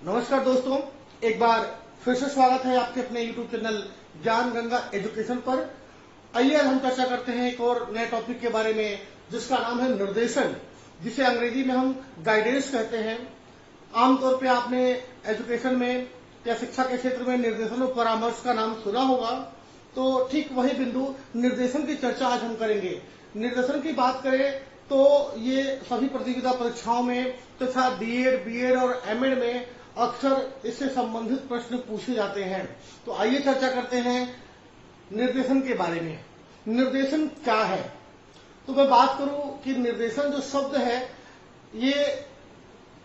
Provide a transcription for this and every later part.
नमस्कार दोस्तों, एक बार फिर से स्वागत है आपके अपने YouTube चैनल ज्ञान गंगा एजुकेशन पर। आइए आज हम चर्चा करते हैं एक और नए टॉपिक के बारे में जिसका नाम है निर्देशन, जिसे अंग्रेजी में हम गाइडेंस कहते हैं। आमतौर पे आपने एजुकेशन में या शिक्षा के क्षेत्र में निर्देशन और परामर्श का नाम सुना होगा, तो ठीक वही बिंदु निर्देशन की चर्चा आज हम करेंगे। निर्देशन की बात करें तो ये सभी प्रतियोगिता परीक्षाओं में तथा डीएड, बीएड और एमएड में अक्सर इससे संबंधित प्रश्न पूछे जाते हैं। तो आइए चर्चा करते हैं निर्देशन के बारे में। निर्देशन क्या है? तो मैं बात करूं कि निर्देशन जो शब्द है ये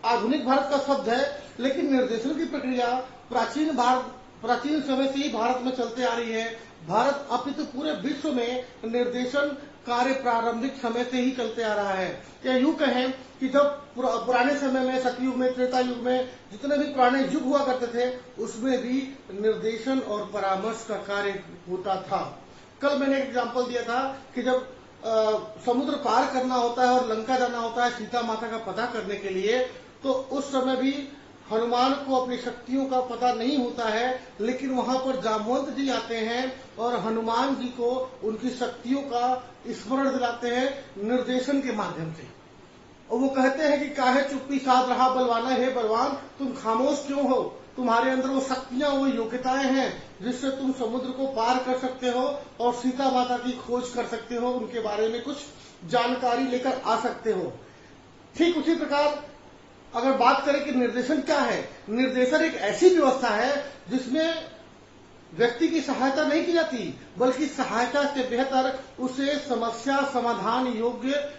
आधुनिक भारत का शब्द है, लेकिन निर्देशन की प्रक्रिया प्राचीन समय से ही भारत में चलते आ रही है। भारत अपितु पूरे विश्व में निर्देशन कार्य प्रारंभिक समय से ही चलते आ रहा है। या यूं कहें कि जब पुराने समय में, सतयुग में, त्रेता युग में जितने भी पुराने युग हुआ करते थे, उसमें भी निर्देशन और परामर्श का कार्य होता था। कल मैंने एक एग्जाम्पल दिया था कि जब समुद्र पार करना होता है और लंका जाना होता है सीता माता का पता करने के लिए, तो उस समय भी हनुमान को अपनी शक्तियों का पता नहीं होता है, लेकिन वहां पर जामवंत जी आते हैं और हनुमान जी को उनकी शक्तियों का स्मरण दिलाते हैं निर्देशन के माध्यम से। और वो कहते हैं कि काहे चुप्पी साध रहा बलवाना, हे बलवान तुम खामोश क्यों हो? तुम्हारे अंदर वो शक्तियां, वो योग्यताएं हैं जिससे तुम समुद्र को पार कर सकते हो और सीता माता की खोज कर सकते हो, उनके बारे में कुछ जानकारी लेकर आ सकते हो। ठीक उसी प्रकार अगर बात करें कि निर्देशन क्या है, निर्देशन एक ऐसी व्यवस्था है जिसमें व्यक्ति की सहायता नहीं की जाती, बल्कि सहायता से बेहतर उसे समस्या समाधान योग्य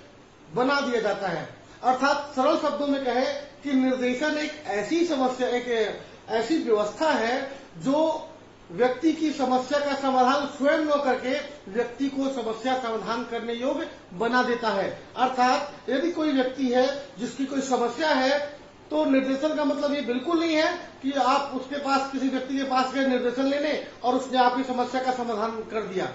बना दिया जाता है। अर्थात सरल शब्दों में कहें कि निर्देशन एक ऐसी समस्या, एक ऐसी व्यवस्था है जो व्यक्ति की समस्या का समाधान स्वयं न करके व्यक्ति को समस्या समाधान करने योग्य बना देता है। अर्थात यदि कोई व्यक्ति है जिसकी कोई समस्या है, तो निर्देशन का मतलब ये बिल्कुल नहीं है कि आप उसके पास, किसी व्यक्ति के पास गए निर्देशन लेने और उसने आपकी समस्या का समाधान कर दिया।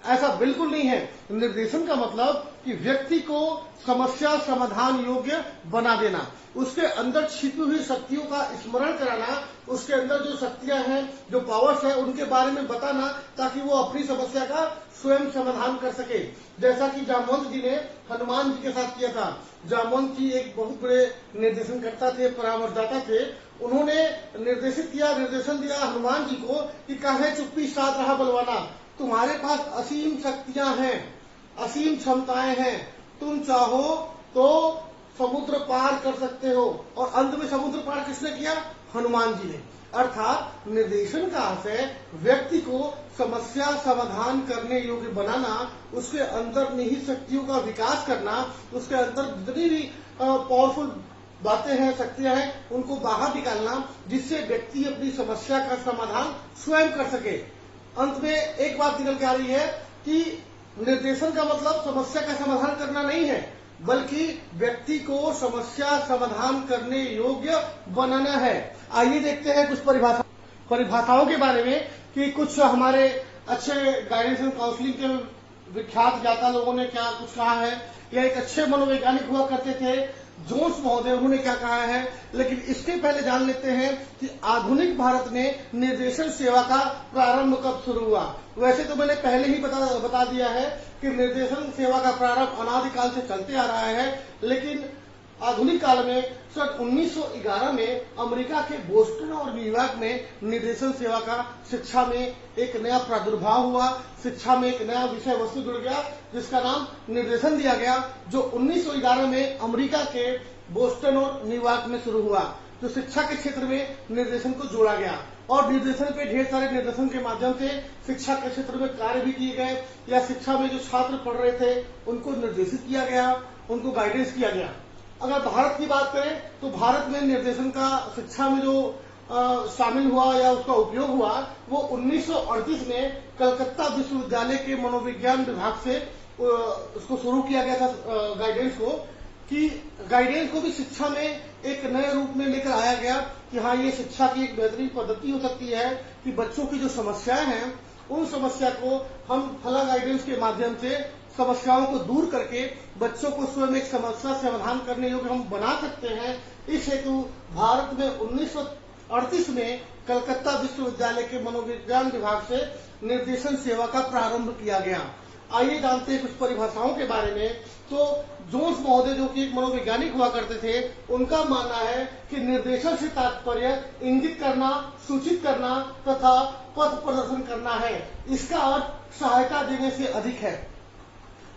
ऐसा बिल्कुल नहीं है। निर्देशन का मतलब कि व्यक्ति को समस्या समाधान योग्य बना देना, उसके अंदर छिपी हुई शक्तियों का स्मरण कराना, उसके अंदर जो शक्तियां हैं, जो पावर्स है, उनके बारे में बताना, ताकि वो अपनी समस्या का स्वयं समाधान कर सके। जैसा कि जामवंत जी ने हनुमान जी के साथ किया था। जामवंत जी एक बहुत बड़े निर्देशन करता थे, परामर्शदाता थे। उन्होंने निर्देशन दिया हनुमान जी को कि काहे चुप्पी साध रहा बलवाना, तुम्हारे पास असीम शक्तियां हैं, असीम क्षमताएं हैं, तुम चाहो तो समुद्र पार कर सकते हो। और अंत में समुद्र पार किसने किया? हनुमान जी ने। अर्थात निर्देशन का अर्थ है व्यक्ति को समस्या समाधान करने योग्य बनाना, उसके अंदर निहित शक्तियों का विकास करना, उसके अंदर जितनी भी पावरफुल बातें हैं, शक्तियां हैं, उनको बाहर निकालना, जिससे व्यक्ति अपनी समस्या का समाधान स्वयं कर सके। अंत में एक बात निकल के आ रही है कि निर्देशन का मतलब समस्या का समाधान करना नहीं है, बल्कि व्यक्ति को समस्या समाधान करने योग्य बनाना है। आइए देखते हैं कुछ परिभाषाओं के बारे में कि कुछ हमारे अच्छे गाइडेंस एंड काउंसलिंग के विख्यात ज्ञाता लोगों ने क्या कुछ कहा है, या एक अच्छे मनोवैज्ञानिक हुआ करते थे जोन्स महोदय, उन्होंने क्या कहा है। लेकिन इसके पहले जान लेते हैं कि आधुनिक भारत में निर्देशन सेवा का प्रारंभ कब शुरू हुआ। वैसे तो मैंने पहले ही बता दिया है कि निर्देशन सेवा का प्रारंभ अनादिकाल से चलते आ रहा है, लेकिन आधुनिक काल में सन 1911 में अमेरिका के बोस्टन और न्यूयॉर्क में निर्देशन सेवा का शिक्षा में एक नया प्रादुर्भाव हुआ। शिक्षा में एक नया विषय वस्तु जुड़ गया जिसका नाम निर्देशन दिया गया, जो 1911 में अमेरिका के बोस्टन और न्यूयॉर्क में शुरू हुआ। जो शिक्षा के क्षेत्र में निर्देशन को जोड़ा गया और निर्देशन पे ढेर सारे निर्देशन के माध्यम से शिक्षा के क्षेत्र में कार्य भी किए गए, या शिक्षा में जो छात्र पढ़ रहे थे उनको निर्देशित किया गया, उनको गाइडेंस किया गया। अगर भारत की बात करें तो भारत में निर्देशन का शिक्षा में जो शामिल हुआ या उसका उपयोग हुआ, वो 1938 में कलकत्ता विश्वविद्यालय के मनोविज्ञान विभाग से उसको शुरू किया गया था। गाइडेंस को भी शिक्षा में एक नए रूप में लेकर आया गया कि हाँ, ये शिक्षा की एक बेहतरीन पद्धति हो सकती है कि बच्चों की जो समस्याएं हैं, उन समस्या को हम फला गाइडेंस के माध्यम से समस्याओं को दूर करके बच्चों को स्वयं एक समस्या समाधान करने योग्य हम बना सकते हैं। इस हेतु भारत में 1938 में कलकत्ता विश्वविद्यालय के मनोविज्ञान विभाग से निर्देशन सेवा का प्रारंभ किया गया। आइए जानते हैं कुछ परिभाषाओं के बारे में। तो जोन्स महोदय, जो कि एक मनोवैज्ञानिक हुआ करते थे, उनका मानना है कि निर्देशन से तात्पर्य इंगित करना, सूचित करना तथा पथ प्रदर्शन करना है। इसका अर्थ सहायता देने से अधिक है।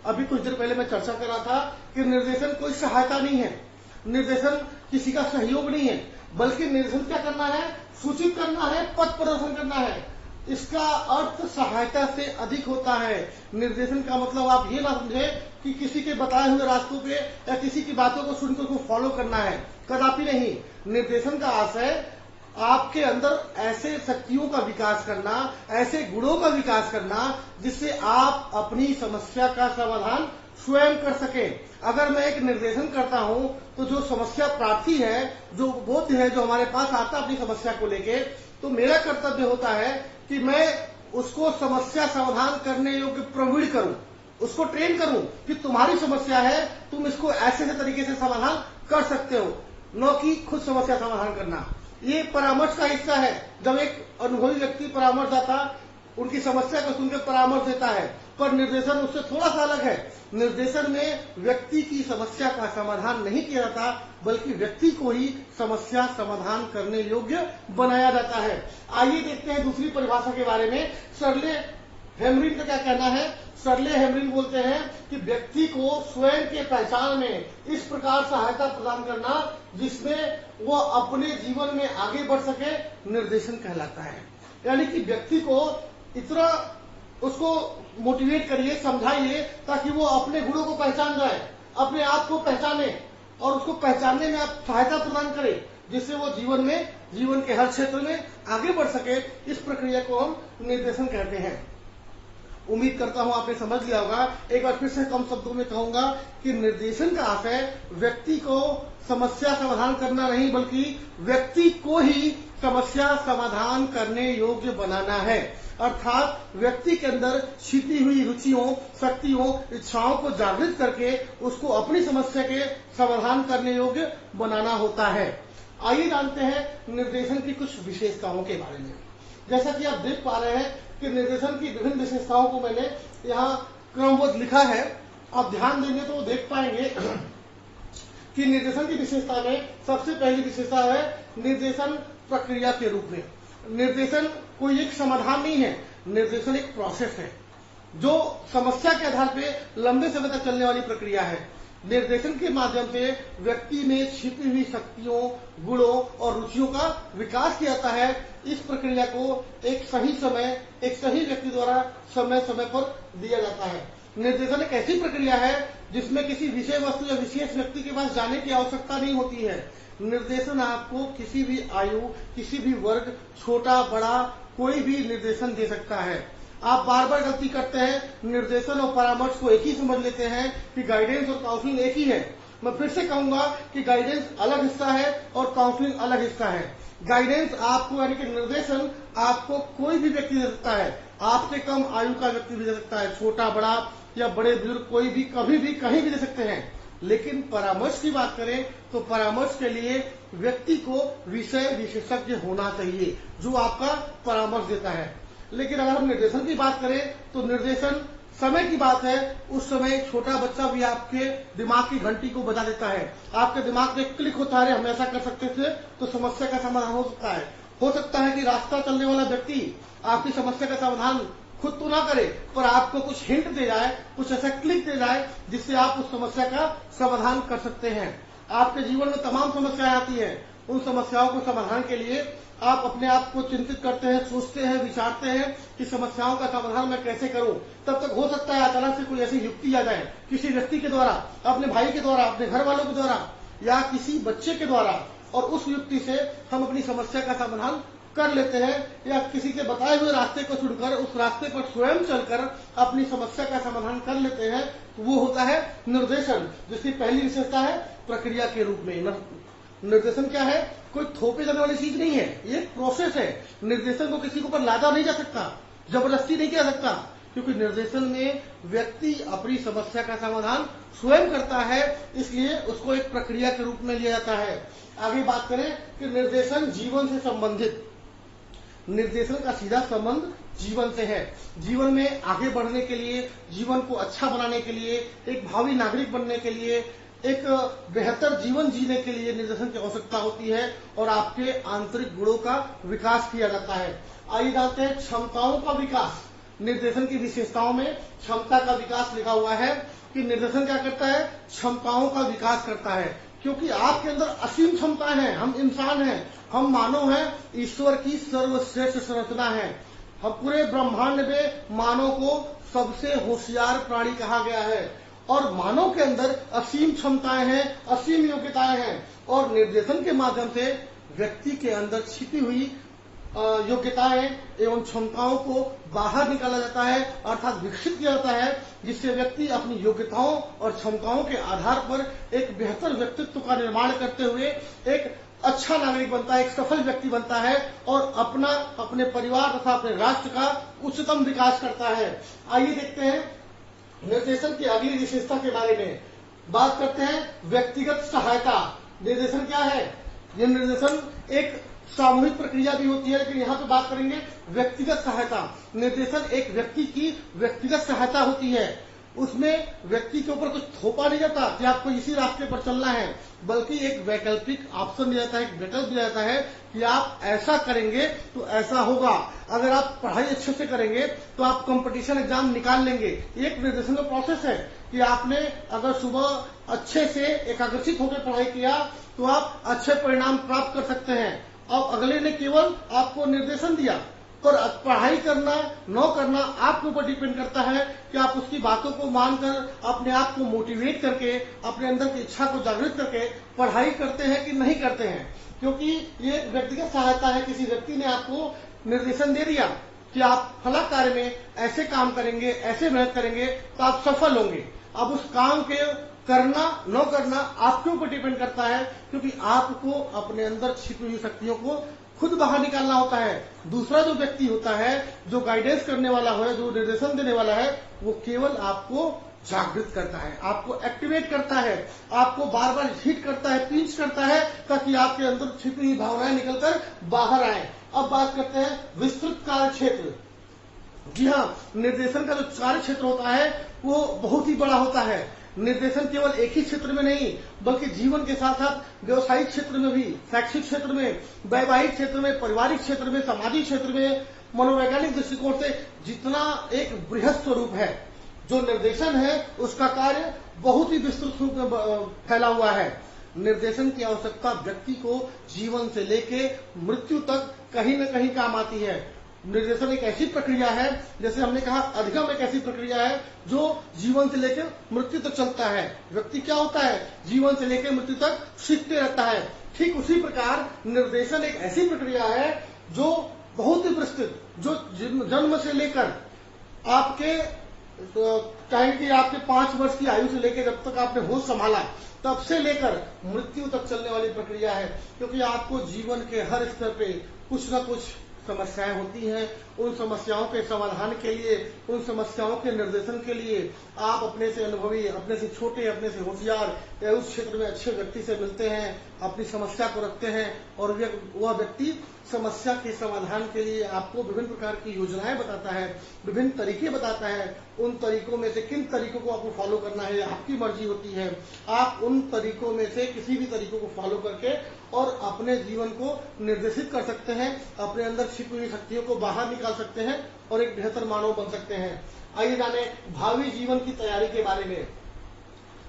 अभी कुछ देर पहले मैं चर्चा कर रहा था कि निर्देशन कोई सहायता नहीं है, निर्देशन किसी का सहयोग नहीं है, बल्कि निर्देशन क्या करना है? सूचित करना है, पथ प्रदर्शन करना है। इसका अर्थ सहायता से अधिक होता है। निर्देशन का मतलब आप ये ना समझे कि किसी के बताए हुए रास्तों पे या किसी की बातों को सुनकर उसको फॉलो करना है, कदापि नहीं। निर्देशन का आशय आपके अंदर ऐसे शक्तियों का विकास करना, ऐसे गुणों का विकास करना जिससे आप अपनी समस्या का समाधान स्वयं कर सके। अगर मैं एक निर्देशन करता हूं तो जो समस्या प्रार्थी है, जो बोध है, जो हमारे पास आता अपनी समस्या को लेके, तो मेरा कर्तव्य होता है कि मैं उसको समस्या समाधान करने योग्य प्रवीण करूं, उसको ट्रेन करूं कि तुम्हारी समस्या है, तुम इसको ऐसे ऐसे तरीके से समाधान कर सकते हो, न कि खुद समस्या समाधान करना। ये परामर्श का हिस्सा है। जब एक अनुभवी व्यक्ति परामर्शदाता उनकी समस्या को सुनकर परामर्श देता है, पर निर्देशन उससे थोड़ा सा अलग है। निर्देशन में व्यक्ति की समस्या का समाधान नहीं किया जाता, बल्कि व्यक्ति को ही समस्या समाधान करने योग्य बनाया जाता है। आइए देखते हैं दूसरी परिभाषा के बारे में। शर्ले हेमरिन का क्या कहना है? शर्ले हेमरिन बोलते हैं कि व्यक्ति को स्वयं के पहचान में इस प्रकार सहायता प्रदान करना जिसमें वो अपने जीवन में आगे बढ़ सके, निर्देशन कहलाता है। यानी कि व्यक्ति को इतना उसको मोटिवेट करिए, समझाइए, ताकि वो अपने गुणों को पहचान जाए, अपने आप को पहचाने और उसको पहचानने में आप सहायता प्रदान करें, जिससे वो जीवन के हर क्षेत्र में आगे बढ़ सके। इस प्रक्रिया को हम निर्देशन कहते हैं। उम्मीद करता हूं आपने समझ लिया होगा। एक बार फिर से कम शब्दों में कहूंगा कि निर्देशन का आशय व्यक्ति को समस्या समाधान करना नहीं, बल्कि व्यक्ति को ही समस्या समाधान करने योग्य बनाना है। अर्थात व्यक्ति के अंदर छिपी हुई रुचियों, शक्तियों, इच्छाओं को जागृत करके उसको अपनी समस्या के समाधान करने योग्य बनाना होता है। आइए जानते हैं निर्देशन की कुछ विशेषताओं के बारे में। जैसा कि आप देख पा रहे हैं कि निर्देशन की विभिन्न विशेषताओं को मैंने यहाँ क्रमबद्ध लिखा है। आप ध्यान देंगे तो देख पाएंगे कि निर्देशन की विशेषता में सबसे पहली विशेषता है निर्देशन प्रक्रिया के रूप में। निर्देशन कोई एक समाधान नहीं है, निर्देशन एक प्रोसेस है जो समस्या के आधार पे लंबे समय तक चलने वाली प्रक्रिया है। निर्देशन के माध्यम से व्यक्ति में छिपी हुई शक्तियों, गुणों और रुचियों का विकास किया जाता है। इस प्रक्रिया को एक सही समय, एक सही व्यक्ति द्वारा समय समय पर दिया जाता है। निर्देशन एक ऐसी प्रक्रिया है जिसमें किसी विषय वस्तु या विशेष व्यक्ति के पास जाने की आवश्यकता नहीं होती है। निर्देशन आपको किसी भी आयु, किसी भी वर्ग, छोटा बड़ा कोई भी निर्देशन दे सकता है। आप बार बार गलती करते हैं, निर्देशन और परामर्श को एक ही समझ लेते हैं कि गाइडेंस और काउंसलिंग एक ही है। मैं फिर से कहूंगा कि गाइडेंस अलग हिस्सा है और काउंसलिंग अलग हिस्सा है। गाइडेंस आपको, यानी कि निर्देशन आपको कोई भी व्यक्ति दे सकता है, आपसे कम आयु का व्यक्ति भी दे सकता है, छोटा बड़ा या बड़े बुजुर्ग कोई भी, कभी भी, कहीं भी दे सकते हैं। लेकिन परामर्श की बात करें तो परामर्श के लिए व्यक्ति को विषय विशेषज्ञ होना चाहिए जो आपका परामर्श देता है। लेकिन अगर हम निर्देशन की बात करें तो निर्देशन समय की बात है। उस समय छोटा बच्चा भी आपके दिमाग की घंटी को बजा देता है। आपके दिमाग में क्लिक होता है, हम ऐसा कर सकते थे तो समस्या का समाधान हो सकता है। हो सकता है कि रास्ता चलने वाला व्यक्ति आपकी समस्या का समाधान खुद तो ना करे, पर आपको कुछ हिंट दे जाए, कुछ ऐसा क्लिक दे जाए जिससे आप उस समस्या का समाधान कर सकते हैं। आपके जीवन में तमाम समस्याएं आती हैं, उन समस्याओं को समाधान के लिए आप अपने आप को चिंतित करते हैं, सोचते हैं, विचारते हैं कि समस्याओं का समाधान मैं कैसे करूं। तब तक हो सकता है अचानक से कोई ऐसी युक्ति आ जाए, किसी व्यक्ति के द्वारा, अपने भाई के द्वारा, अपने घर वालों के द्वारा या किसी बच्चे के द्वारा, और उस युक्ति से हम अपनी समस्या का समाधान कर लेते हैं या किसी के बताए हुए रास्ते को चुनकर उस रास्ते पर स्वयं चलकर अपनी समस्या का समाधान कर लेते हैं। तो वो होता है निर्देशन, जिसकी पहली विशेषता है प्रक्रिया के रूप में। निर्देशन क्या है? कोई थोपे जाने वाली चीज नहीं है, ये प्रोसेस है। निर्देशन को किसी के ऊपर लादा नहीं जा सकता, जबरदस्ती नहीं किया सकता, क्योंकि निर्देशन में व्यक्ति अपनी समस्या का समाधान स्वयं करता है, इसलिए उसको एक प्रक्रिया के रूप में लिया जाता है। आगे बात करें कि निर्देशन जीवन से संबंधित, निर्देशन का सीधा संबंध जीवन से है। जीवन में आगे बढ़ने के लिए, जीवन को अच्छा बनाने के लिए, एक भावी नागरिक बनने के लिए, एक बेहतर जीवन जीने के लिए निर्देशन की आवश्यकता होती है और आपके आंतरिक गुणों का विकास किया जाता है। आइए जानते हैं क्षमताओं का विकास। निर्देशन की विशेषताओं में क्षमता का विकास लिखा हुआ है कि निर्देशन क्या करता है, क्षमताओं का विकास करता है, क्योंकि आपके अंदर असीम क्षमताएं हैं। हम इंसान हैं, हम मानव हैं, ईश्वर की सर्वश्रेष्ठ संरचना है। हम पूरे ब्रह्मांड में मानव को सबसे होशियार प्राणी कहा गया है और मानव के अंदर असीम क्षमताएं हैं, असीम योग्यताएं हैं और निर्देशन के माध्यम से व्यक्ति के अंदर छिपी हुई योग्यताएं एवं क्षमताओं को बाहर निकाला जाता है, अर्थात विकसित किया जाता है, जिससे व्यक्ति अपनी योग्यताओं और क्षमताओं के आधार पर एक बेहतर व्यक्तित्व का निर्माण करते हुए एक अच्छा नागरिक बनता है, एक सफल व्यक्ति बनता है और अपने परिवार तथा अपने राष्ट्र का उच्चतम विकास करता है। आइए देखते हैं निर्देशन की अगली विशेषता के बारे में। बात करते हैं व्यक्तिगत सहायता। निर्देशन क्या है? यह निर्देशन एक सामूहिक प्रक्रिया भी होती है, लेकिन यहाँ पे बात करेंगे व्यक्तिगत सहायता। निर्देशन एक व्यक्ति की व्यक्तिगत सहायता होती है। उसमें व्यक्ति के ऊपर कुछ थोपा नहीं जाता कि आपको इसी रास्ते पर चलना है, बल्कि एक वैकल्पिक ऑप्शन दिया जाता है, एक विकल्प दिया जाता है कि आप ऐसा करेंगे तो ऐसा होगा। अगर आप पढ़ाई अच्छे से करेंगे तो आप कंपटीशन एग्जाम निकाल लेंगे। एक निर्देशन का प्रोसेस है कि आपने अगर सुबह अच्छे से एकाग्रचित होकर पढ़ाई किया तो आप अच्छे परिणाम प्राप्त कर सकते हैं। अब अगले ने केवल आपको निर्देशन दिया, पर पढ़ाई करना न करना आपके ऊपर डिपेंड करता है कि आप उसकी बातों को मानकर अपने आप को मोटिवेट करके, अपने अंदर की इच्छा को जागृत करके पढ़ाई करते हैं कि नहीं करते हैं। क्योंकि ये व्यक्तिगत सहायता है, किसी व्यक्ति ने आपको निर्देशन दे दिया कि आप फला कार्य में ऐसे काम करेंगे, ऐसे मेहनत करेंगे तो आप सफल होंगे। अब उस काम के करना न करना आपके ऊपर डिपेंड करता है, क्योंकि आपको अपने अंदर छिपी हुई शक्तियों को खुद बाहर निकालना होता है। दूसरा जो व्यक्ति होता है, जो गाइडेंस करने वाला है, जो निर्देशन देने वाला है, वो केवल आपको जागृत करता है, आपको एक्टिवेट करता है, आपको बार बार हिट करता है, पिंच करता है, ताकि आपके अंदर छिपी हुई भावनाएं निकलकर बाहर आए। अब बात करते हैं विस्तृत कार्य क्षेत्र। जी हाँ, निर्देशन का जो कार्य क्षेत्र होता है वो बहुत ही बड़ा होता है। निर्देशन केवल एक ही क्षेत्र में नहीं, बल्कि जीवन के साथ साथ व्यवसायिक क्षेत्र में भी, शैक्षिक क्षेत्र में, वैवाहिक क्षेत्र में, पारिवारिक क्षेत्र में, सामाजिक क्षेत्र में, मनोवैज्ञानिक दृष्टिकोण से जितना एक बृहद स्वरूप है, जो निर्देशन है उसका कार्य बहुत ही विस्तृत रूप में फैला हुआ है। निर्देशन की आवश्यकता व्यक्ति को जीवन से लेके मृत्यु तक कहीं न कहीं काम आती है। निर्देशन एक ऐसी प्रक्रिया है, जैसे हमने कहा अधिगम एक ऐसी प्रक्रिया है जो जीवन से लेकर मृत्यु तक चलता है। व्यक्ति क्या होता है, जीवन से लेकर मृत्यु तक सीखते रहता है। ठीक उसी प्रकार निर्देशन एक ऐसी प्रक्रिया है जो बहुत ही विस्तृत, जो जन्म से लेकर आपके चाहे कि आपके 5 वर्ष की आयु से लेकर जब तक आपने होश संभाला तब से लेकर मृत्यु तक चलने वाली प्रक्रिया है। क्योंकि आपको जीवन के हर स्तर पे कुछ न कुछ समस्याएं होती हैं। उन समस्याओं के समाधान के लिए, उन समस्याओं के निर्देशन के लिए आप अपने से अनुभवी, अपने से छोटे, अपने से होशियार या उस क्षेत्र में अच्छे व्यक्ति से मिलते हैं, अपनी समस्या को रखते हैं और वह व्यक्ति समस्या के समाधान के लिए आपको विभिन्न प्रकार की योजनाएं बताता है, विभिन्न तरीके बताता है। उन तरीकों में से किन तरीकों को आपको फॉलो करना है आपकी मर्जी होती है। आप उन तरीकों में से किसी भी तरीकों को फॉलो करके और अपने जीवन को निर्देशित कर सकते हैं, अपने अंदर छिपी हुई शक्तियों को बाहर निकाल सकते हैं और एक बेहतर मानव बन सकते हैं। आइए जाने भावी जीवन की तैयारी के बारे में।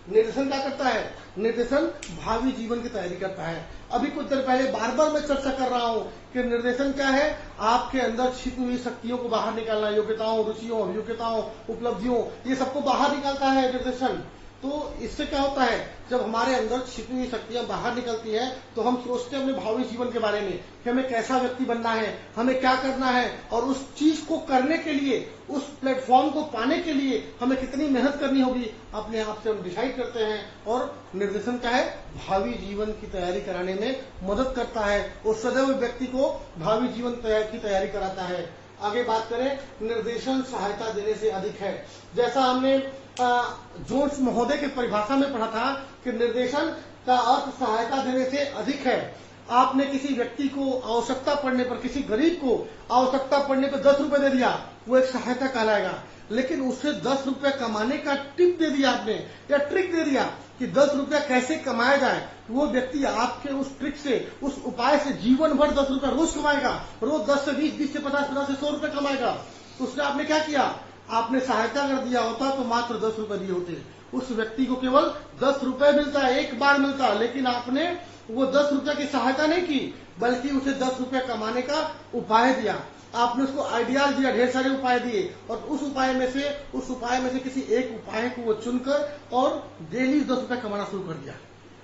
निर्देशन क्या करता है? निर्देशन भावी जीवन की तैयारी करता है। अभी कुछ देर पहले बार बार मैं चर्चा कर रहा हूं कि निर्देशन क्या है, आपके अंदर छिपी हुई शक्तियों को बाहर निकालना, योग्यताओं, रुचियों, अभियोग्यताओं, उपलब्धियों, ये सबको बाहर निकालता है निर्देशन। तो इससे क्या होता है, जब हमारे अंदर छिपी हुई शक्तियां बाहर निकलती हैं तो हम सोचते हैं अपने भावी जीवन के बारे में कि हमें कैसा व्यक्ति बनना है, हमें क्या करना है और उस चीज को करने के लिए, उस प्लेटफॉर्म को पाने के लिए हमें कितनी मेहनत करनी होगी, अपने आप से हम डिसाइड करते हैं। और निर्देशन क्या है, भावी जीवन की तैयारी कराने में मदद करता है और सदैव व्यक्ति को भावी जीवन की तैयारी कराता है। आगे बात करें, निर्देशन सहायता देने से अधिक है। जैसा हमने जोन्स महोदय की परिभाषा में पढ़ा था कि निर्देशन का अर्थ सहायता देने से अधिक है। आपने किसी व्यक्ति को आवश्यकता पड़ने पर, किसी गरीब को आवश्यकता पड़ने पर 10 रुपए दे दिया, वो एक सहायता कहलाएगा। लेकिन उससे 10 रुपए कमाने का टिप दे दिया आपने, या ट्रिक दे दिया कि 10 रुपया कैसे कमाया जाए, वो व्यक्ति आपके उस ट्रिक से, उस उपाय से जीवन भर 10 रुपया रोज कमाएगा। रोज 10 से 20, 20 से 50, 50 से 100 रुपए कमाएगा। तो उसने आपने क्या किया, आपने सहायता कर दिया होता तो मात्र 10 रुपए दिए होते। उस व्यक्ति को केवल 10 रुपए मिलता है, एक बार मिलता है, लेकिन आपने वो 10 रुपए की सहायता नहीं की, बल्कि उसे 10 रुपए कमाने का उपाय दिया। आपने उसको आइडिया दिया, ढेर सारे उपाय दिए, और उस उपाय में से किसी एक उपाय को वो चुनकर और डेली 10 रुपए कमाना शुरू कर दिया।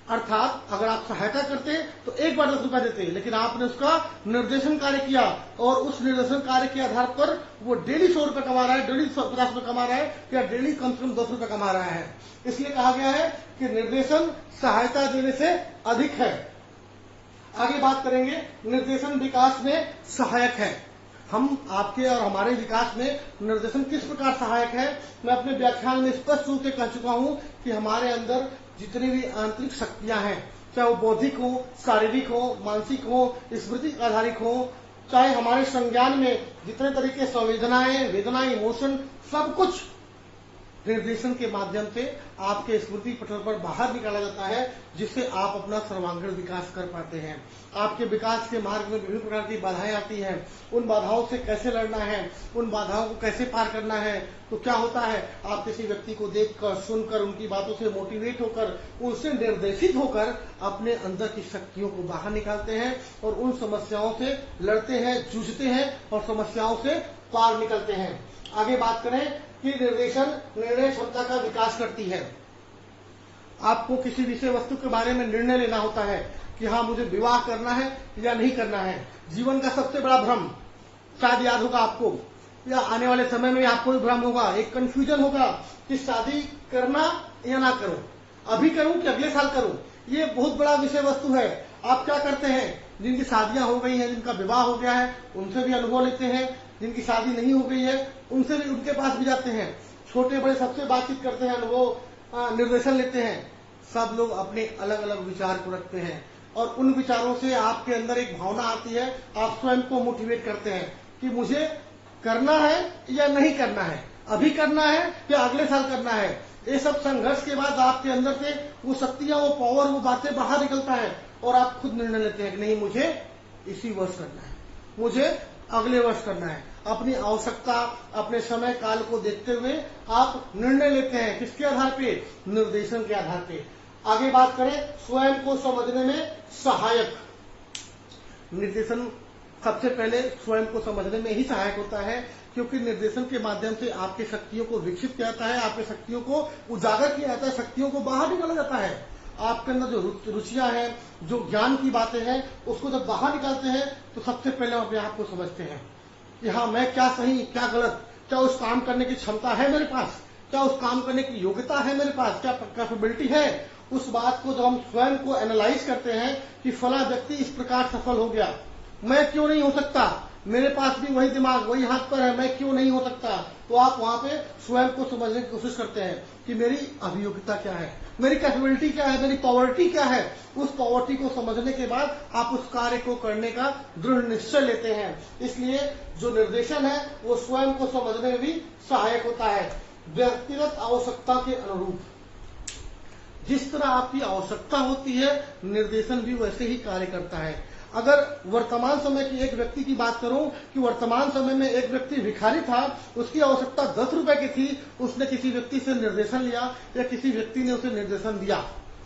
अर्थात अगर आप सहायता करते तो एक बार 10 रुपया देते, लेकिन आपने उसका निर्देशन कार्य किया, और उस निर्देशन कार्य के आधार पर वो डेली 100 रुपए कमा रहा है, डेली 50 रुपए कमा रहा है, या डेली कम से कम 10 रुपए कमा रहा है। इसलिए कहा गया है कि निर्देशन सहायता देने से अधिक है। आगे बात करेंगे, निर्देशन विकास में सहायक है। हम आपके और हमारे विकास में निर्देशन किस प्रकार सहायक है, मैं अपने व्याख्यान में स्पष्ट रूप से कह चुका हूं कि हमारे अंदर जितनी भी आंतरिक शक्तियां हैं, चाहे वो बौद्धिक हो, शारीरिक हो, मानसिक हो, स्मृति आधारित हो, चाहे हमारे संज्ञान में जितने तरीके संवेदनाएं, वेदनाएं, इमोशन, सब कुछ निर्देशन के माध्यम से आपके स्मृति पटल पर बाहर निकाला जाता है, जिससे आप अपना सर्वांगीण विकास कर पाते हैं। आपके विकास के मार्ग में विभिन्न प्रकार की बाधाएं आती हैं, उन बाधाओं से कैसे लड़ना है, उन बाधाओं को कैसे पार करना है। तो क्या होता है, आप किसी व्यक्ति को देखकर, सुनकर, उनकी बातों से मोटिवेट होकर, उनसे निर्देशित होकर अपने अंदर की शक्तियों को बाहर निकालते हैं और उन समस्याओं से लड़ते हैं, जूझते हैं और समस्याओं से पार निकलते हैं। आगे बात करें कि निर्देशन निर्णय क्षमता का विकास करती है। आपको किसी विषय वस्तु के बारे में निर्णय लेना होता है कि हाँ, मुझे विवाह करना है या नहीं करना है। जीवन का सबसे बड़ा भ्रम, शायद याद होगा आपको, या आने वाले समय में आपको भी भ्रम होगा, एक कंफ्यूजन होगा कि शादी करना या ना करूं, अभी करूं कि अगले साल करूं। ये बहुत बड़ा विषय वस्तु है। आप क्या करते हैं, जिनकी शादियां हो गई हैं, जिनका विवाह हो गया है, उनसे भी अनुभव लेते हैं, जिनकी शादी नहीं हो गई है उनसे भी, उनके पास भी जाते हैं, छोटे बड़े सबसे बातचीत करते हैं, अनुभव निर्देशन लेते हैं। सब लोग अपने अलग अलग विचार को रखते हैं और उन विचारों से आपके अंदर एक भावना आती है, आप स्वयं को मोटिवेट करते हैं कि मुझे करना है या नहीं करना है, अभी करना है या अगले साल करना है। ये सब संघर्ष के बाद आपके अंदर से वो शक्तियां, वो पावर, वो बातें बाहर निकलता है और आप खुद निर्णय लेते हैं कि नहीं, मुझे इसी वर्ष करना है, मुझे अगले वर्ष करना है। अपनी आवश्यकता, अपने समय काल को देखते हुए आप निर्णय लेते हैं। किसके आधार पे, निर्देशन के आधार पे। आगे बात करें, स्वयं को समझने में सहायक। निर्देशन सबसे पहले स्वयं को समझने में ही सहायक होता है, क्योंकि निर्देशन के माध्यम से आपकी शक्तियों को विकसित किया जाता है, आपकी शक्तियों को उजागर किया जाता है, शक्तियों को बाहर निकाला जाता है। आपके अंदर जो रुचियां हैं, जो ज्ञान की बातें हैं, उसको जब बाहर निकालते हैं तो सबसे पहले हम अपने आप को समझते हैं कि हाँ, मैं क्या सही, क्या गलत, क्या उस काम करने की क्षमता है मेरे पास, क्या उस काम करने की योग्यता है मेरे पास, क्या कैपेबिलिटी है। उस बात को जब हम स्वयं को एनालाइज करते हैं कि फला व्यक्ति इस प्रकार सफल हो गया, मैं क्यों नहीं हो सकता, मेरे पास भी वही दिमाग, वही हाथ पर है, मैं क्यों नहीं हो सकता। तो आप वहां पे स्वयं को समझने की कोशिश करते हैं कि मेरी अभियोग्यता क्या है, मेरी कैपेबिलिटी क्या है, मेरी पॉवर्टी क्या है। उस पॉवर्टी को समझने के बाद आप उस कार्य को करने का दृढ़ निश्चय लेते हैं। इसलिए जो निर्देशन है वो स्वयं को समझने में भी सहायक होता है। व्यक्तिगत आवश्यकता के अनुरूप, जिस तरह आपकी आवश्यकता होती है, निर्देशन भी वैसे ही कार्य करता है। अगर वर्तमान समय की एक व्यक्ति की बात करूं कि वर्तमान समय में एक व्यक्ति भिखारी था, उसकी आवश्यकता 10 रुपए की थी, उसने किसी व्यक्ति से निर्देशन लिया या किसी व्यक्ति ने उसे निर्देशन दिया,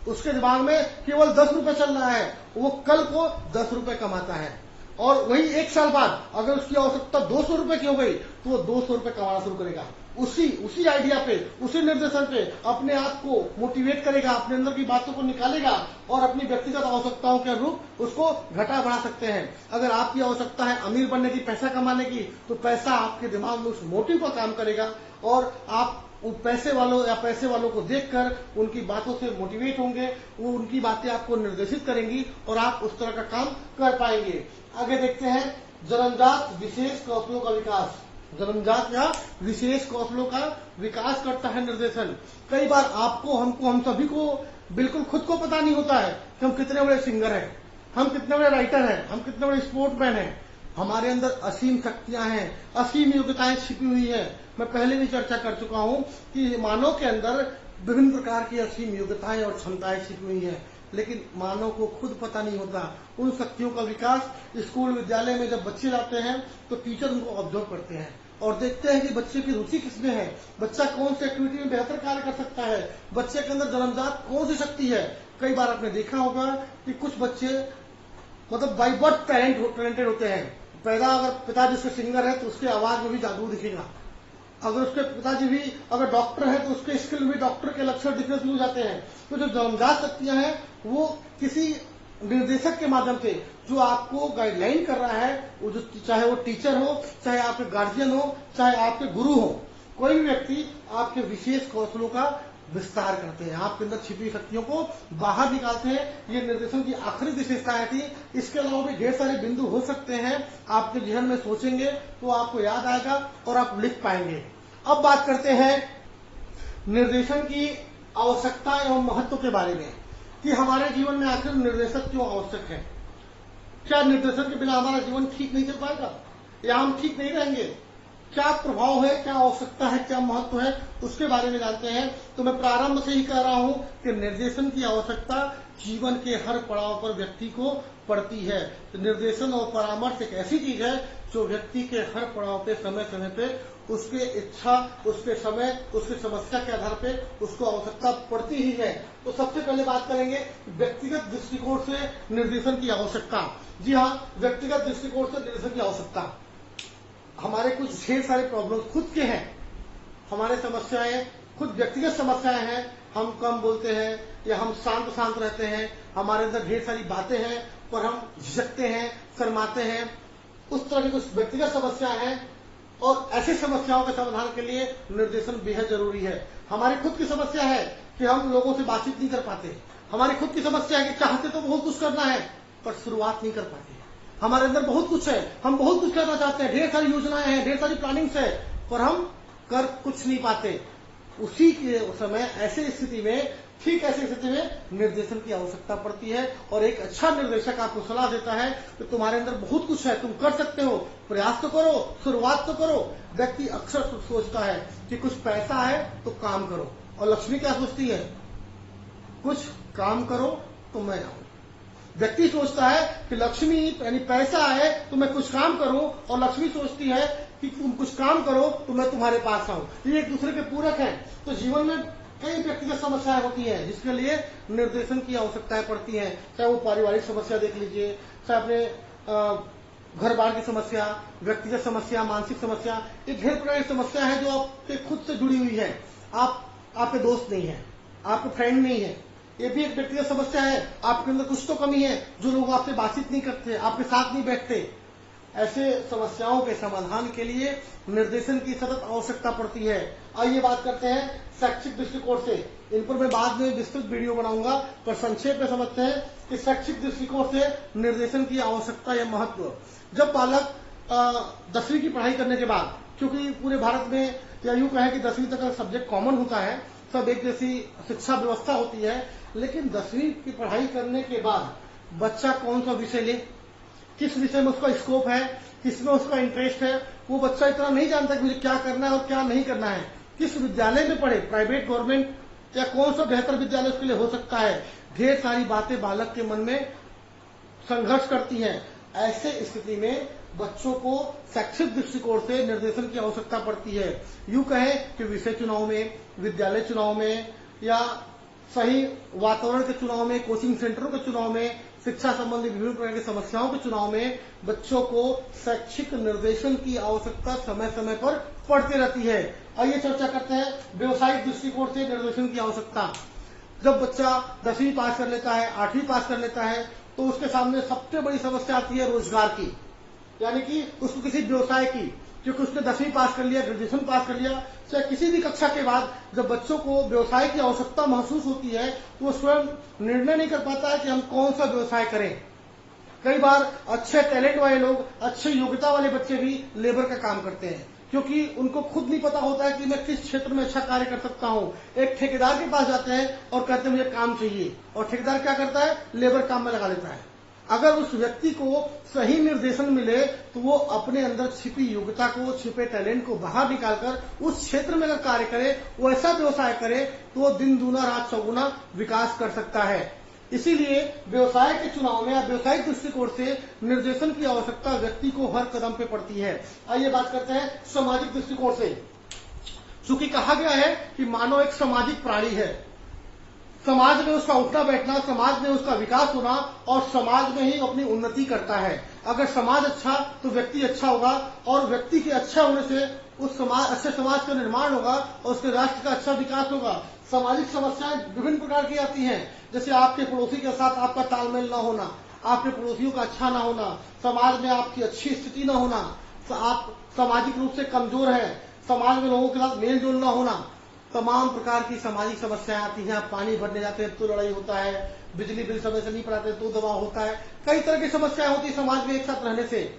उसके दिमाग में केवल 10 रुपए चल रहा है, वो कल को 10 रुपए कमाता है। और वही एक साल बाद अगर उसकी आवश्यकता 200 रुपए की हो गई तो वो 200 रुपए कमाना शुरू करेगा। उसी आइडिया पे, उसी निर्देशन पे अपने आप को मोटिवेट करेगा, अपने अंदर की बातों को निकालेगा और अपनी व्यक्तिगत आवश्यकताओं के अनुरूप उसको घटा बढ़ा सकते हैं। अगर आपकी आवश्यकता है अमीर बनने की, पैसा कमाने की, तो पैसा आपके दिमाग में उस मोटिव पर काम करेगा और आप पैसे वालों को देखकर उनकी बातों से मोटिवेट होंगे, वो उनकी बातें आपको निर्देशित करेंगी और आप उस तरह का काम कर पाएंगे। आगे देखते हैं, जन्मजात विशेष कौशलों का विकास। जन्मजात या विशेष कौशलों का विकास करता है निर्देशन। कई बार आपको, हमको, हम सभी को बिल्कुल खुद को पता नहीं होता है कि हम कितने बड़े सिंगर हैं, हम कितने बड़े राइटर हैं, हम कितने बड़े स्पोर्ट्समैन हैं। हमारे अंदर असीम शक्तियां हैं, असीम योग्यताएं छिपी हुई है। मैं पहले भी चर्चा कर चुका हूं कि मानव के अंदर विभिन्न प्रकार की असीम योग्यताएं और क्षमताएं छिपी हुई हैं, लेकिन मानव को खुद पता नहीं होता। उन शक्तियों का विकास स्कूल विद्यालय में जब बच्चे जाते हैं तो टीचर उनको ऑब्जर्व करते हैं और देखते हैं कि बच्चे की रुचि किसमें है, बच्चा कौन सी एक्टिविटी में बेहतर कार्य कर सकता है, बच्चे के अंदर जन्मजात कौन सी शक्ति है। कई बार आपने देखा होगा कि कुछ बच्चे मतलब बाई बर्थ टैलेंटेड होते हैं। पैदा अगर पिताजी उसके सिंगर है तो उसके आवाज में भी जादू दिखेगा, अगर उसके पिताजी भी अगर डॉक्टर है तो उसके स्किल में भी डॉक्टर के लक्षण दिखने शुरू हो जाते हैं। तो जो जन्मजात शक्तियां हैं वो किसी निर्देशक के माध्यम से जो आपको गाइडलाइन कर रहा है, वो जो चाहे वो टीचर हो, चाहे आपके गार्जियन हो, चाहे आपके गुरु हो, कोई भी व्यक्ति आपके विशेष कौशलों का विस्तार करते हैं, आपके अंदर छिपी शक्तियों को बाहर निकालते हैं। ये निर्देशन की आखिरी विशेषताएं थी। इसके अलावा भी ढेर सारे बिंदु हो सकते हैं, आपके जहन में सोचेंगे तो आपको याद आएगा और आप लिख पाएंगे। अब बात करते हैं निर्देशन की आवश्यकता एवं महत्व के बारे में कि हमारे जीवन में आखिर निर्देशक क्यों आवश्यक है। क्या निर्देशन के बिना हमारा जीवन ठीक नहीं चल पाएगा या हम ठीक नहीं रहेंगे? क्या प्रभाव है, क्या आवश्यकता है, क्या महत्व है, उसके बारे में जानते हैं। तो मैं प्रारंभ से ही कह रहा हूं कि निर्देशन की आवश्यकता जीवन के हर पड़ाव पर व्यक्ति को पड़ती है। तो निर्देशन और परामर्श एक ऐसी चीज है जो व्यक्ति के हर पड़ाव पे समय समय पे उसके इच्छा, उसके समय, उसकी समस्या के आधार पे उसको आवश्यकता पड़ती ही है। तो सबसे पहले बात करेंगे व्यक्तिगत दृष्टिकोण से निर्देशन की आवश्यकता। जी हाँ, व्यक्तिगत दृष्टिकोण से निर्देशन की आवश्यकता। हमारे कुछ ढेर सारे प्रॉब्लम खुद के हैं, हमारे समस्याएं खुद व्यक्तिगत समस्याएं हैं। हम कम बोलते हैं या हम शांत रहते हैं, हमारे अंदर ढेर सारी बातें हैं पर हम झिझकते हैं, शर्माते हैं। उस तरह की कुछ व्यक्तिगत समस्याएं हैं और ऐसी समस्याओं के समाधान के लिए निर्देशन बेहद जरूरी है। हमारी खुद की समस्या है कि हम लोगों से बातचीत नहीं कर पाते, हमारी खुद की समस्या है कि चाहते तो बहुत कुछ करना है पर शुरुआत नहीं कर पाते। हमारे अंदर बहुत कुछ है, हम बहुत कुछ करना चाहते हैं, ढेर सारी योजनाएं हैं, ढेर सारी प्लानिंग्स है, पर हम कर कुछ नहीं पाते। उसी के समय ऐसे स्थिति में, ठीक ऐसी स्थिति में निर्देशन की आवश्यकता पड़ती है। और एक अच्छा निर्देशक आपको सलाह देता है कि तुम्हारे अंदर बहुत कुछ है, तुम कर सकते हो, प्रयास तो करो, शुरुआत तो करो। व्यक्ति अक्सर सोचता है कि कुछ पैसा है तो काम करो, और लक्ष्मी क्या सोचती है, कुछ काम करो तो मैं आऊं। व्यक्ति सोचता है कि लक्ष्मी यानी पैसा है तो मैं कुछ काम करूं, और लक्ष्मी सोचती है कि तुम कुछ काम करो तो मैं तुम्हारे पास आऊं। ये एक दूसरे के पूरक हैं। तो जीवन में कई व्यक्तिगत समस्याएं होती हैं जिसके लिए निर्देशन की आवश्यकताएं पड़ती हैं। चाहे वो पारिवारिक समस्या देख लीजिए, चाहे अपने घर बार की समस्या, व्यक्तिगत समस्या, मानसिक समस्या, एक ढेर प्रकार की समस्या है जो आपके खुद से जुड़ी हुई है। आपके दोस्त नहीं है, आपके फ्रेंड नहीं है, ये भी एक व्यक्तिगत समस्या है। आपके अंदर कुछ तो कमी है, जो लोग आपसे बातचीत नहीं करते, आपके साथ नहीं बैठते। ऐसे समस्याओं के समाधान के लिए निर्देशन की सतत आवश्यकता पड़ती है। आइए बात करते हैं शैक्षिक दृष्टिकोण से। इन पर मैं बाद में विस्तृत वीडियो बनाऊंगा, पर संक्षेप में समझते हैं कि शैक्षिक दृष्टिकोण से निर्देशन की आवश्यकता या महत्व। जब बालक 10वीं की पढ़ाई करने के बाद, क्योंकि पूरे भारत में या यूं कहें कि 10वीं तक का सब्जेक्ट कॉमन होता है, सब एक जैसी शिक्षा व्यवस्था होती है, लेकिन 10वीं की पढ़ाई करने के बाद बच्चा कौन सा विषय ले, किस विषय में उसका स्कोप है, किसमें उसका इंटरेस्ट है, वो बच्चा इतना नहीं जानता कि मुझे क्या करना है और क्या नहीं करना है। किस विद्यालय में पढ़े, प्राइवेट, गवर्नमेंट, या कौन सा बेहतर विद्यालय उसके लिए हो सकता है। ढेर सारी बातें बालक के मन में संघर्ष करती हैं। ऐसे स्थिति में बच्चों को शैक्षिक दृष्टिकोण से निर्देशन की आवश्यकता पड़ती है। यूं कहें कि विषय चुनाव में, विद्यालय चुनाव में, या सही वातावरण के चुनाव में, कोचिंग सेंटरों के चुनाव में, शिक्षा संबंधी विभिन्न प्रकार की समस्याओं के चुनाव में बच्चों को शैक्षिक निर्देशन की आवश्यकता समय समय पर पड़ती रहती है। आइए चर्चा करते हैं व्यवसायिक दृष्टिकोण से निर्देशन की आवश्यकता। जब बच्चा 10वीं पास कर लेता है, 8वीं पास कर लेता है, तो उसके सामने सबसे बड़ी समस्या आती है रोजगार की, यानी कि उसको किसी व्यवसाय की, क्योंकि उसने 10वीं पास कर लिया, ग्रेजुएशन पास कर लिया, चाहे किसी भी कक्षा के बाद जब बच्चों को व्यवसाय की आवश्यकता महसूस होती है तो वो स्वयं निर्णय नहीं कर पाता है कि हम कौन सा व्यवसाय करें। कई बार अच्छे टैलेंट वाले लोग, अच्छे योग्यता वाले बच्चे भी लेबर का काम करते हैं, क्योंकि उनको खुद नहीं पता होता है कि मैं किस क्षेत्र में अच्छा कार्य कर सकता हूं। एक ठेकेदार के पास जाते हैं और कहते हैं मुझे काम चाहिए, और ठेकेदार क्या करता है, लेबर काम में लगा देता है। अगर उस व्यक्ति को सही निर्देशन मिले तो वो अपने अंदर छिपी योग्यता को, छिपे टैलेंट को बाहर निकालकर उस क्षेत्र में अगर कार्य करे, वो ऐसा व्यवसाय करे, तो वो दिन दूना रात चौगुना विकास कर सकता है। इसीलिए व्यवसाय के चुनाव में या व्यवसायिक दृष्टिकोण से निर्देशन की आवश्यकता व्यक्ति को हर कदम पे पड़ती है। आइए बात करते हैं सामाजिक दृष्टिकोण से। चूंकि कहा गया है कि मानव एक सामाजिक प्राणी है, समाज में उसका उठना बैठना, समाज में उसका विकास होना और समाज में ही अपनी उन्नति करता है। अगर समाज अच्छा तो व्यक्ति अच्छा होगा, और व्यक्ति के अच्छा होने से उस समाज, अच्छे समाज का निर्माण होगा और उसके राष्ट्र का अच्छा विकास होगा। सामाजिक समस्याएं विभिन्न प्रकार की आती हैं, जैसे आपके पड़ोसी के साथ आपका तालमेल न होना, आपके पड़ोसियों का अच्छा न होना, समाज में आपकी अच्छी स्थिति न होना, आप सामाजिक रूप से कमजोर हैं, समाज में लोगों के साथ मेल जोल न होना, तमाम प्रकार की सामाजिक समस्याएं आती हैं। आप पानी भरने जाते हैं तो लड़ाई होता है, बिजली बिल समय से नहीं पड़ाते तो दबाव होता है, कई तरह की समस्याएं होती है समाज में एक साथ रहने से।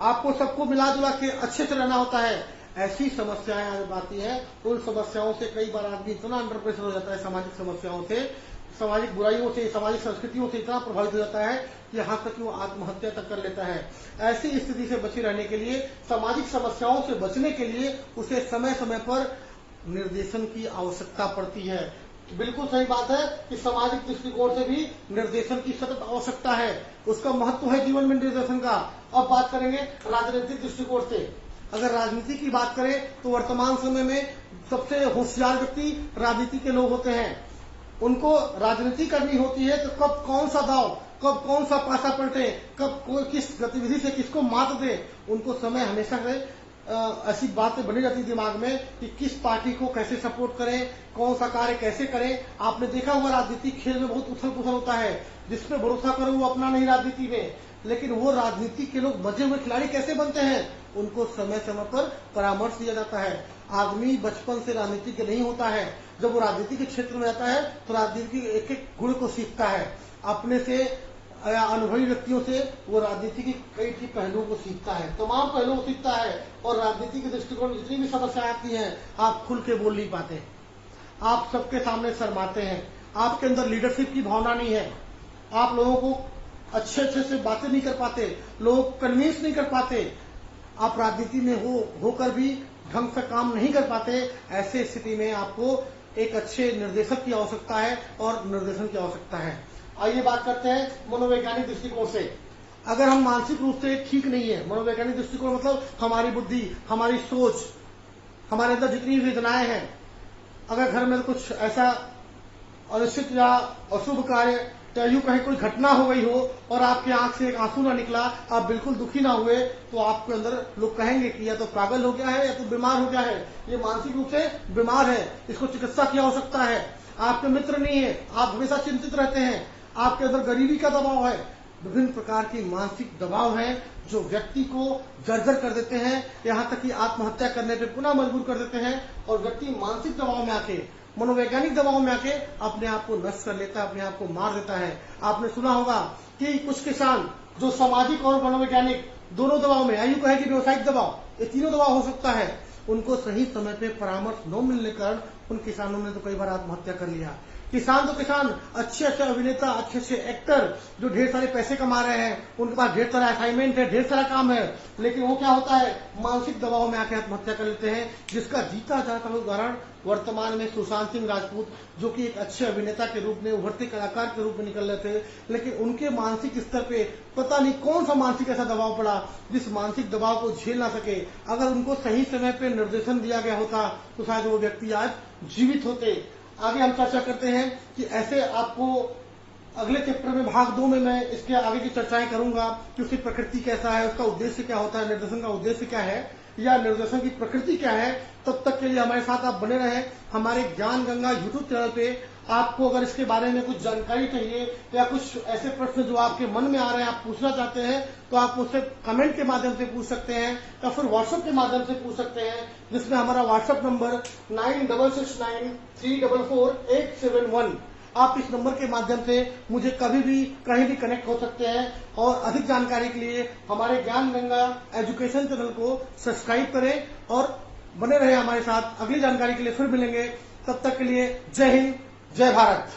आपको सबको मिला जुला के अच्छे से रहना होता है। ऐसी समस्याएं आती है, उन समस्याओं से कई बार आदमी इतना अंडर प्रेशर हो जाता है, सामाजिक समस्याओं से, सामाजिक बुराइयों से, सामाजिक संस्कृतियों से इतना प्रभावित हो जाता है कि यहाँ तक कि वो आत्महत्या तक कर लेता है। ऐसी स्थिति से बचे रहने के लिए, सामाजिक समस्याओं से बचने के लिए उसे समय समय पर निर्देशन की आवश्यकता पड़ती है। बिल्कुल सही बात है कि सामाजिक दृष्टिकोण से भी निर्देशन की सतत आवश्यकता है, उसका महत्व है जीवन में निर्देशन का। अब बात करेंगे राजनीतिक दृष्टिकोण से। अगर राजनीति की बात करें तो वर्तमान समय में सबसे होशियार व्यक्ति राजनीति के लोग होते हैं। उनको राजनीति करनी होती है तो कब कौन सा दाव, कब कौन सा पासा पलटे, कब कोई किस गतिविधि से किसको मात दे, उनको समय हमेशा से ऐसी बातें बनी जाती दिमाग में कि किस पार्टी को कैसे सपोर्ट करें, कौन सा कार्य कैसे करें। आपने देखा होगा राजनीतिक खेल में बहुत उथल पुथल होता है, जिसपे भरोसा करो वो अपना नहीं राजनीति में। लेकिन वो राजनीति के लोग मजे हुए खिलाड़ी कैसे बनते हैं, उनको समय समय पर परामर्श दिया जाता है। आदमी बचपन से राजनीतिज्ञ नहीं होता है, जब वो राजनीति के क्षेत्र में आता है तो राजनीति के एक एक गुण को सीखता है। अपने से या अनुभवी व्यक्तियों से वो राजनीति की कई पहलुओं को सीखता है, तमाम पहलुओं को सीखता है। और राजनीति के दृष्टिकोण जितनी भी समस्याएं आती हैं, आप खुल के बोल नहीं पाते, आप सबके सामने शर्माते हैं, आपके अंदर लीडरशिप की भावना नहीं है, आप लोगों को अच्छे से बातें नहीं कर पाते, लोगों को कन्विंस नहीं कर पाते, आप राजनीति में होकर भी ढंग से काम नहीं कर पाते। ऐसे स्थिति में आपको एक अच्छे निर्देशक की आवश्यकता है और निर्देशन की आवश्यकता है। आइए बात करते हैं मनोवैज्ञानिक दृष्टिकोण से। अगर हम मानसिक रूप से ठीक नहीं है, मनोवैज्ञानिक दृष्टिकोण मतलब हमारी बुद्धि, हमारी सोच, हमारे अंदर जितनी वेदनाएं हैं, अगर घर में कुछ ऐसा अनिश्चित या अशुभ कार्य या यूं कहीं कोई घटना हो गई हो और आपकी आंख से एक आंसू ना निकला, आप बिल्कुल दुखी ना हुए, तो आपके अंदर लोग कहेंगे कि या तो पागल हो गया है या तो बीमार हो गया है, ये मानसिक रूप से बीमार है, इसको चिकित्सा की आवश्यकता है। आपके मित्र नहीं है, आप हमेशा चिंतित रहते हैं, आपके अंदर गरीबी का दबाव है, विभिन्न प्रकार की मानसिक दबाव है जो व्यक्ति को जर्जर कर देते हैं, यहाँ तक कि आत्महत्या करने पे पुनः मजबूर कर देते हैं। और व्यक्ति मानसिक दबाव में आके, मनोवैज्ञानिक दबाव में आके अपने आप को नष्ट कर लेता है, अपने आप को मार देता है। आपने सुना होगा कि कुछ किसान जो सामाजिक और मनोवैज्ञानिक दोनों दबाव में, आयु कहे कि व्यवसायिक दबाव, ये तीनों दबाव हो सकता है, उनको सही समय पे परामर्श न मिलने के कारण उन किसानों ने तो कई बार आत्महत्या कर लिया। किसान तो किसान, अच्छे अभिनेता, अच्छे एक्टर जो ढेर सारे पैसे कमा रहे हैं, उनके पास ढेर सारा असाइनमेंट है, ढेर सारा काम है, लेकिन वो क्या होता है, मानसिक दबाव में आके आत्महत्या कर लेते हैं। जिसका जीता जाता उदाहरण वर्तमान में सुशांत सिंह राजपूत, जो कि एक अच्छे अभिनेता के रूप में, उभरते कलाकार के रूप में निकल रहे थे, लेकिन उनके मानसिक स्तर पे पता नहीं कौन सा मानसिक ऐसा दबाव पड़ा जिस मानसिक दबाव को झेल ना सके। अगर उनको सही समय पे निर्देशन दिया गया होता तो शायद वो व्यक्ति आज जीवित होते। आगे हम चर्चा करते हैं कि ऐसे आपको अगले चैप्टर में भाग 2 में मैं इसके आगे की चर्चाएं करूंगा कि उसकी प्रकृति कैसा है, उसका उद्देश्य क्या होता है, निर्देशन का उद्देश्य क्या है या निर्देशन की प्रकृति क्या है। तब तक के लिए हमारे साथ आप बने रहें हमारे ज्ञान गंगा यूट्यूब चैनल पे। आपको अगर इसके बारे में कुछ जानकारी चाहिए या कुछ ऐसे प्रश्न जो आपके मन में आ रहे हैं, आप पूछना चाहते हैं, तो आप मुझसे कमेंट के माध्यम से पूछ सकते हैं या फिर व्हाट्सएप के माध्यम से पूछ सकते हैं, जिसमें हमारा व्हाट्सएप नंबर 9669344871। आप इस नंबर के माध्यम से मुझे कभी भी कहीं भी कनेक्ट हो सकते हैं और अधिक जानकारी के लिए हमारे ज्ञान गंगा एजुकेशन चैनल को सब्सक्राइब करें और बने रहे हमारे साथ। अगली जानकारी के लिए फिर मिलेंगे, तब तक के लिए जय हिंद, जय भारत।